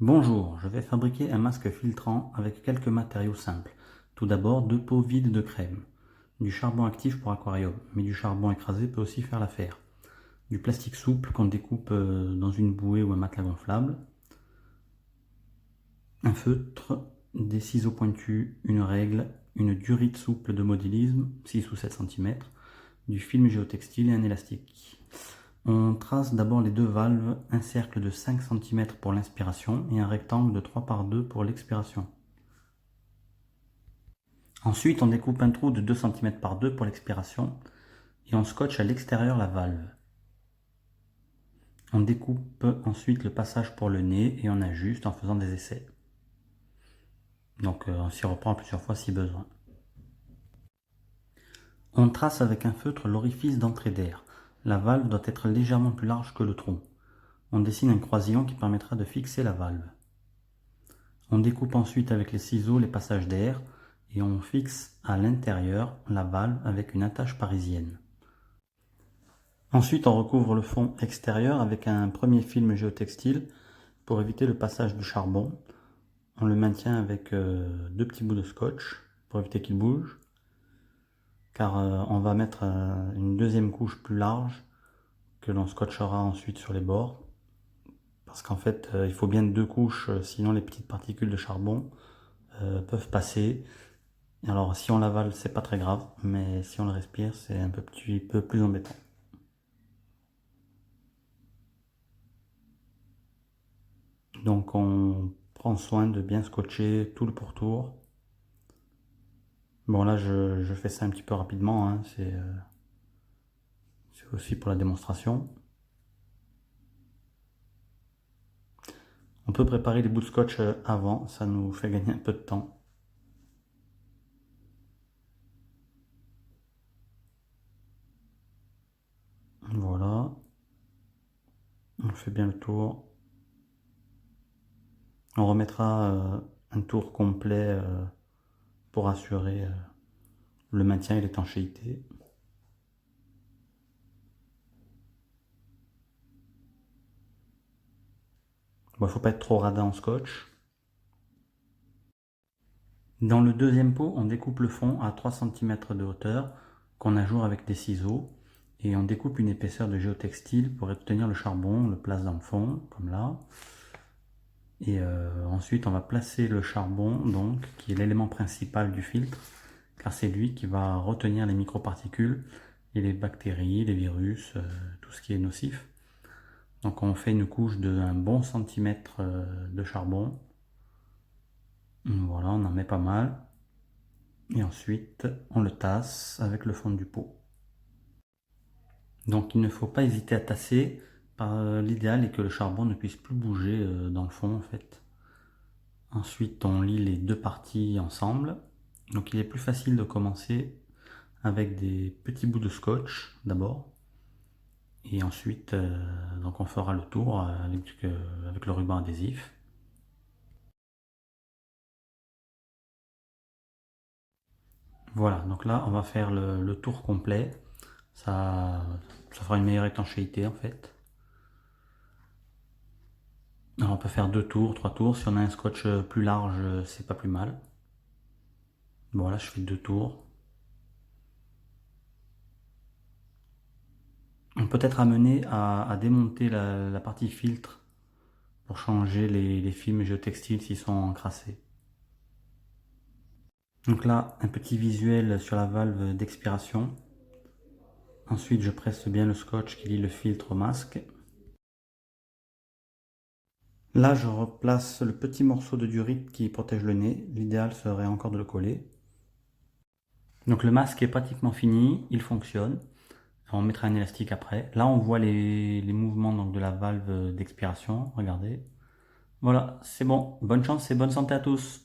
Bonjour, je vais fabriquer un masque filtrant avec quelques matériaux simples. Tout d'abord, 2 pots vides de crème. Du charbon actif pour aquarium, mais du charbon écrasé peut aussi faire l'affaire. Du plastique souple qu'on découpe dans une bouée ou un matelas gonflable. Un feutre, des ciseaux pointus, une règle, une durite souple de modélisme, 6 ou 7 cm, du film géotextile et un élastique. On trace d'abord les deux valves, un cercle de 5 cm pour l'inspiration et un rectangle de 3 par 2 pour l'expiration. Ensuite, on découpe un trou de 2 cm par 2 pour l'expiration et on scotche à l'extérieur la valve. On découpe ensuite le passage pour le nez et on ajuste en faisant des essais. Donc on s'y reprend plusieurs fois si besoin. On trace avec un feutre l'orifice d'entrée d'air. La valve doit être légèrement plus large que le trou. On dessine un croisillon qui permettra de fixer la valve. On découpe ensuite avec les ciseaux les passages d'air et on fixe à l'intérieur la valve avec une attache parisienne. Ensuite, on recouvre le fond extérieur avec un premier film géotextile pour éviter le passage du charbon. On le maintient avec deux petits bouts de scotch pour éviter qu'il bouge, car on va mettre une deuxième couche plus large que l'on scotchera ensuite sur les bords. Parce qu'en fait, il faut bien deux couches, sinon les petites particules de charbon peuvent passer. Alors si on l'avale, c'est pas très grave, mais si on le respire, c'est un peu plus embêtant. Donc on prend soin de bien scotcher tout le pourtour. Bon là je fais ça un petit peu rapidement, hein, c'est aussi pour la démonstration. On peut préparer les bouts de scotch avant, ça nous fait gagner un peu de temps. Voilà, on fait bien le tour. On remettra un tour complet pour assurer le maintien et l'étanchéité. Bon, il ne faut pas être trop radin en scotch. Dans le deuxième pot, on découpe le fond à 3 cm de hauteur qu'on ajoute avec des ciseaux et on découpe une épaisseur de géotextile pour obtenir le charbon, on le place dans le fond comme là. Et ensuite on va placer le charbon donc qui est l'élément principal du filtre car c'est lui qui va retenir les microparticules et les bactéries, les virus, tout ce qui est nocif. Donc on fait une couche de un bon centimètre de charbon. Voilà, on en met pas mal. Et ensuite, on le tasse avec le fond du pot. Donc il ne faut pas hésiter à tasser. L'idéal est que le charbon ne puisse plus bouger dans le fond en fait. Ensuite, on lie les deux parties ensemble. Donc il est plus facile de commencer avec des petits bouts de scotch d'abord. Et ensuite, donc on fera le tour avec le ruban adhésif. Voilà, donc là on va faire le tour complet. Ça fera une meilleure étanchéité en fait. Alors on peut faire 2 tours, 3 tours. Si on a un scotch plus large, c'est pas plus mal. Bon là je fais 2 tours. On peut être amené à démonter la partie filtre pour changer les films géotextiles s'ils sont encrassés. Donc là, un petit visuel sur la valve d'expiration. Ensuite, je presse bien le scotch qui lie le filtre au masque. Là, je replace le petit morceau de durite qui protège le nez. L'idéal serait encore de le coller. Donc le masque est pratiquement fini, il fonctionne. On mettra un élastique après. Là, on voit les mouvements donc, de la valve d'expiration. Regardez. Voilà, c'est bon. Bonne chance et bonne santé à tous.